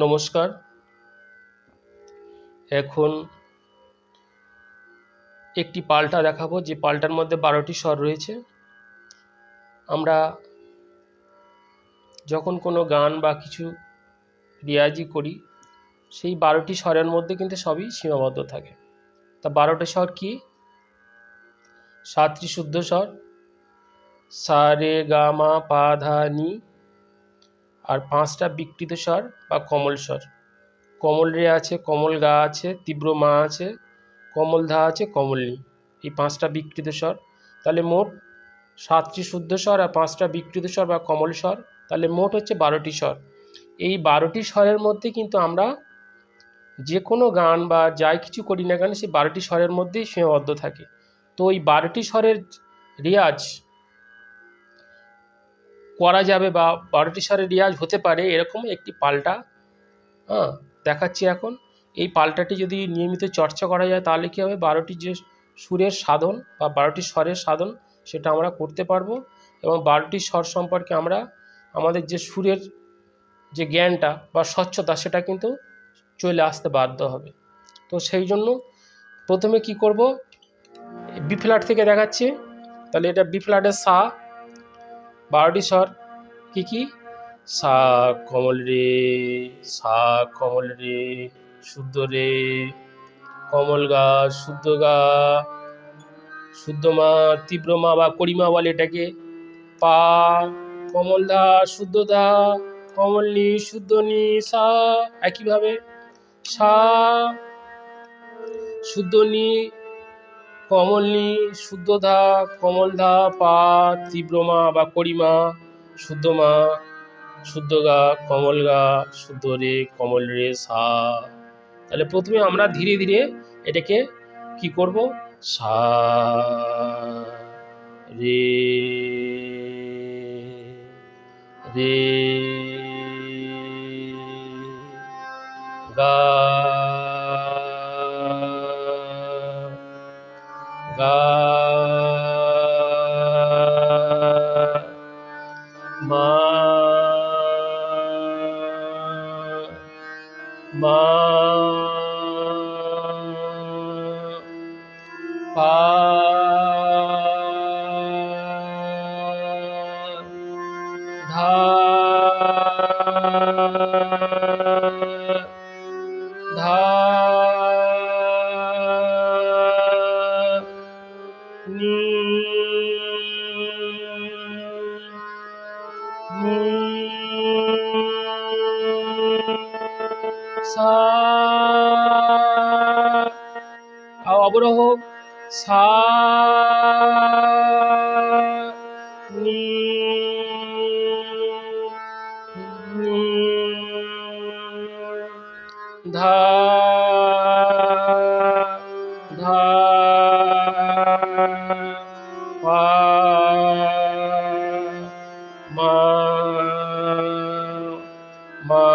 নমস্কার। এখন একটি পাল্টা দেখাবো, যে পাল্টার মধ্যে 12টি স্বর রয়েছে। আমরা যখন কোনো গান বা কিছু রেয়াজি করি, সেই 12টি স্বরের মধ্যে কিন্তু সবই সীমাবদ্ধ থাকে। তা 12টি স্বর কি? 7টি শুদ্ধ স্বর, সা রে গা মা পা ধা নি, আর 5টা বিকৃত স্বর বা কমল স্বর। কমল রে আছে, কমল গা আছে, তীব্র মা আছে, কমল ধা আছে, কমল নি, এই 5টা বিকৃত স্বর। তাহলে মোট 7টি শুদ্ধ স্বর আর 5টা বিকৃত স্বর বা কমল স্বর, তাহলে মোট হচ্ছে 12টি স্বর। এই 12টি স্বরের মধ্যে কিন্তু আমরা যে কোনো গান বা যাই কিছু করি না কেন, সেই 12টি স্বরের মধ্যেই সীমাবদ্ধ থাকি। তো ওই 12টি স্বরের রেয়াজ করা যাবে বা 12টি স্বরের রেয়াজ হতে পারে এরকম একটি পাল্টা দেখাচ্ছি এখন। এই পাল্টাটি যদি নিয়মিত চর্চা করা যায়, তাহলে কী হবে, 12টি যে সুরের সাধন বা 12টি স্বরের সাধন, সেটা আমরা করতে পারবো। এবং 12টি স্বর সম্পর্কে আমরা আমাদের যে সুরের যে জ্ঞানটা বা স্বচ্ছতা, সেটা কিন্তু চলে আসতে বাধ্য হবে। তো সেই জন্য প্রথমে কি করব, বি ফ্ল্যাট থেকে দেখাচ্ছি। তাহলে এটা বি ফ্ল্যাটের সা, 12টি স্বর কি কি? সা কমল রে, সা কমল রে, শুদ্ধ রে, কমল গা, শুদ্ধ গা, শুদ্ধ মা, তীব্র মা বা করিমা বলে এটাকে, পা, কমল ধা, শুদ্ধ ধা, কমল নি, শুদ্ধ নি, সা। একইভাবে সা, শুদ্ধ নি, কমল নি, শুদ্ধ ধা, কমল ধা, পা, তীব্র মা বা করিমা, শুদ্ধ মা, শুদ্ধ গা, কমল গা, শুদ্ধ রে, কমল রে, সা। তাহলে প্রথমে আমরা ধীরে ধীরে এটাকে কি করব, সা রে রে গা গা মা মা পা ধা ধা নি নি সা, অবরোহ সা নি নি ধা ধা পা মা মা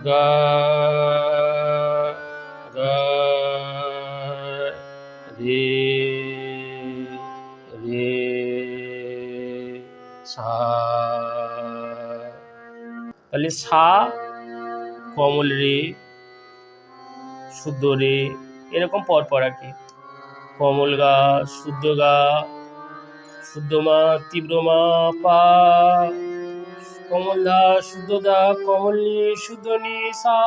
গা গা রে রে সা। তাহলে সা, কমল রে, শুদ্ধ রে, এরকম পরপর আর কি। কমল গা, শুদ্ধ গা, শুদ্ধ মা, তীব্র মা, পা, কমল ধা, শুদ্ধ ধা, কমল নি, শুদ্ধ নি, সা,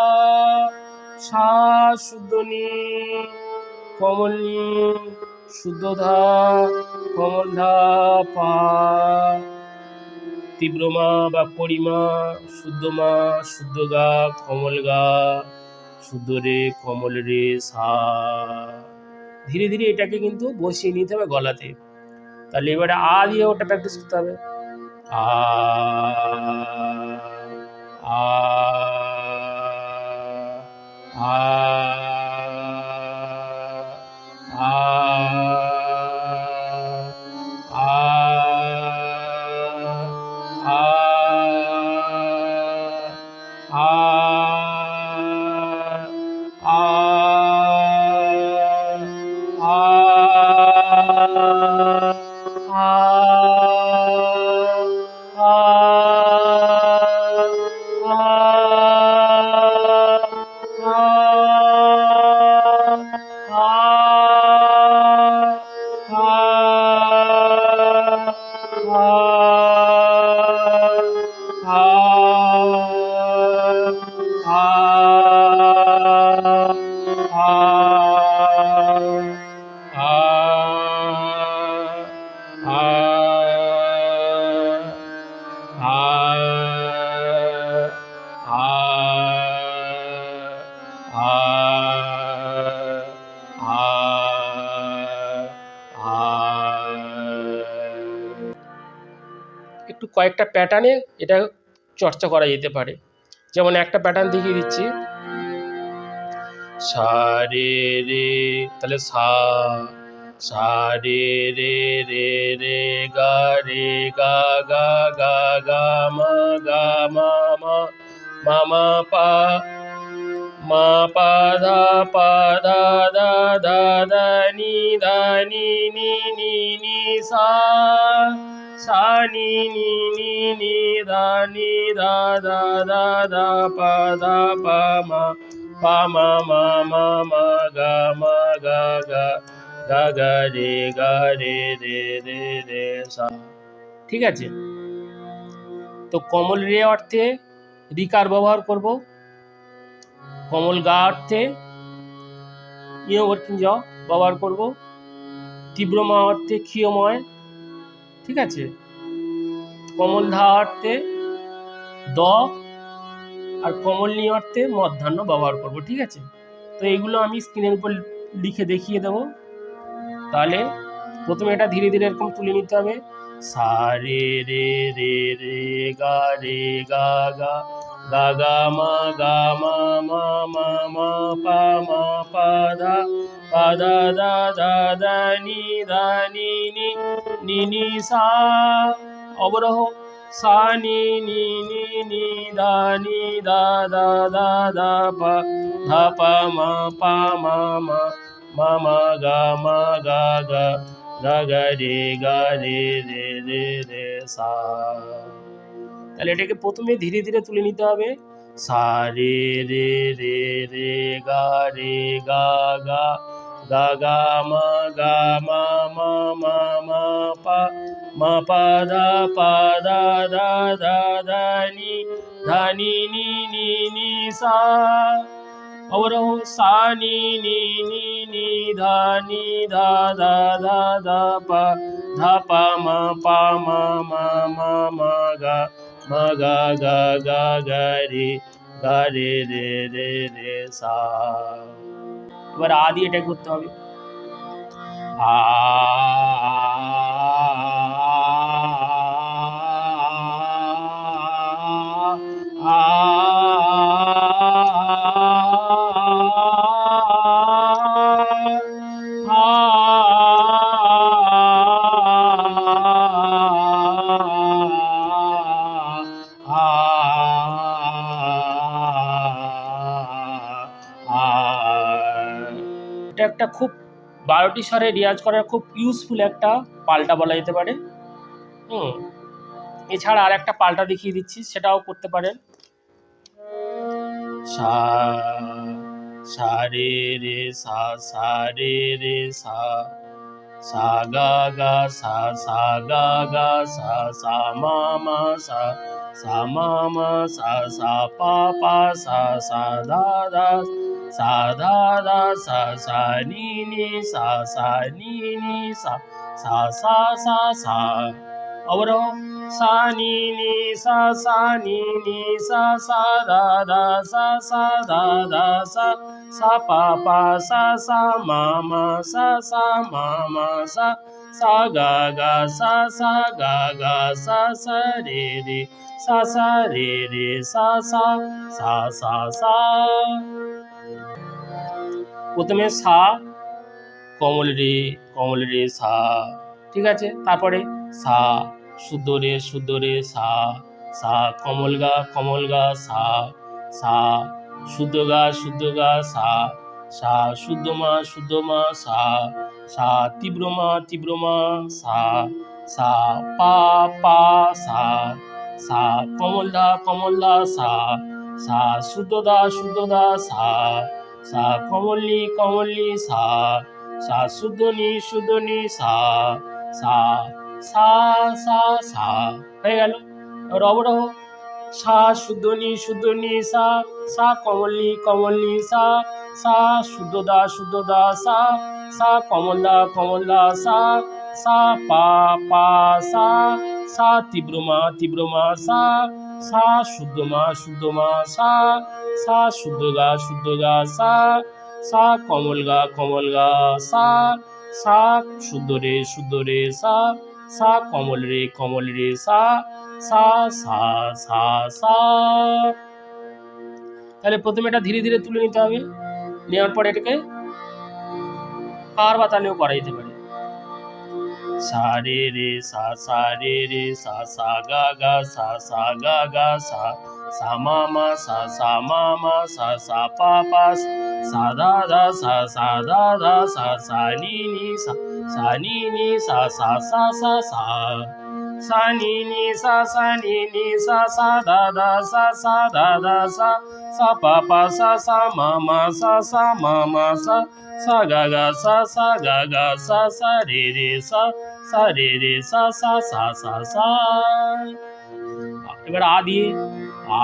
সা, শুদ্ধ নি, কমল নি, শুদ্ধ ধা, কমল ধা, পা, তীব্র মা বা পরিমা, শুদ্ধ মা, শুদ্ধ গা, কমল গা, শুদ্ধ রে, কমল রে, সা। ধীরে ধীরে এটাকে কিন্তু বসিয়ে নিতে হবে গলাতে। তাহলে এবারে আ দিয়ে ওটা প্র্যাকটিস করতে হবে। আ আ আ আ আ আ আ আ একটু কয়েকটা প্যাটার্নে এটা চর্চা করা যেতে পারে। যেমন একটা প্যাটার্ন দেখিয়ে দিচ্ছি, সা রে রে, তাহলে সা, সা রে রে রে রে গা রে গা গা গা গা মা মা মা মা পা মা পা দা দা দা দা নি নি নি সা সা নি নি দা দা দা পা মা মা গা গা গা রে রে রে সা। ঠিক আছে, তো কমল রে অর্থে রিকার ব্যবহার করব, কমল গা অর্থে ইয়বর্তন জ ব্যবহার করব, তীব্র মা অর্থে ক্ষীয়ময়, ঠিক আছে, কমল ধা অর্থে দ, আর কমল নি অর্থে মধ্যাহ্ন ব্যবহার করব। ঠিক আছে, তো এইগুলো আমি স্ক্রিনের উপর লিখে দেখিয়ে দেব। তাহলে প্রথমে এটা ধীরে ধীরে এরকম তুলে নিতে হবে, সা রে রে রে রে গা গা গা গা মা মা মা পা দা দা নি নি সা, অবরোহ সা নি নি দা দা পা ধা পা মা মা গা গা গা রে রে সা। তাহলে এটাকে প্রথমে ধীরে ধীরে তুলে নিতে হবে, সা রে রে রে রে গা গা গা মা মা পা দা দা নি নি সা, অবরোহ সা নি দা দা পা ধা পা মা গা গা রে রে সা। এবার আ দিয়ে এটা করতে হবে, আ এটা একটা খুব 12টি স্বরে রেয়াজ করার খুব ইউজফুল একটা পাল্টা বলা যেতে পারে। এছাড়া আর একটা পাল্টা দেখিয়ে দিচ্ছি, সেটাও করতে পারেন। সা সা রে রে সা সা রে রে সা সা গা গা সা গা গা সা সা মা সা পা সা দা সা নি সা নি সা সা অবরোহ সা নি সা নি সা দা সা পা সা মা সা গা গা সা রে রে সা। প্রথমে সা, কমল রে সা, ঠিক আছে, তারপরে সা শুদ্ধ রে সা কমল গা সা শুদ্ধ গা সা শুদ্ধ মা সা তীব্র মা সা পা সা কমল দা সা শুদ্ধ দা সা কমল সা শুদ্ধ নি সা হয়ে গেল। অবরোহ সা শুদ্ধ নি সা সা কমল নি সা শুদ্ধ দা সা কমল দা সা পা সা তীব্র মা সা শুদ্ধ মা সা শুদ্ধ গা সা কমল গা সা শুদ্ধ রে সা কমল রে সা সা তাহলে প্রথমে এটা ধীরে ধীরে তুলে নিতে হবে, নেওয়ার পরে এটাকে কার বা তালেও করা যেতে পারে। সা রে সা গা সা মা সা পা সা দা সা নি সা সা নি সা দা সা পা সা মা সা গা সা রে সা। এবার আ দিয়ে আ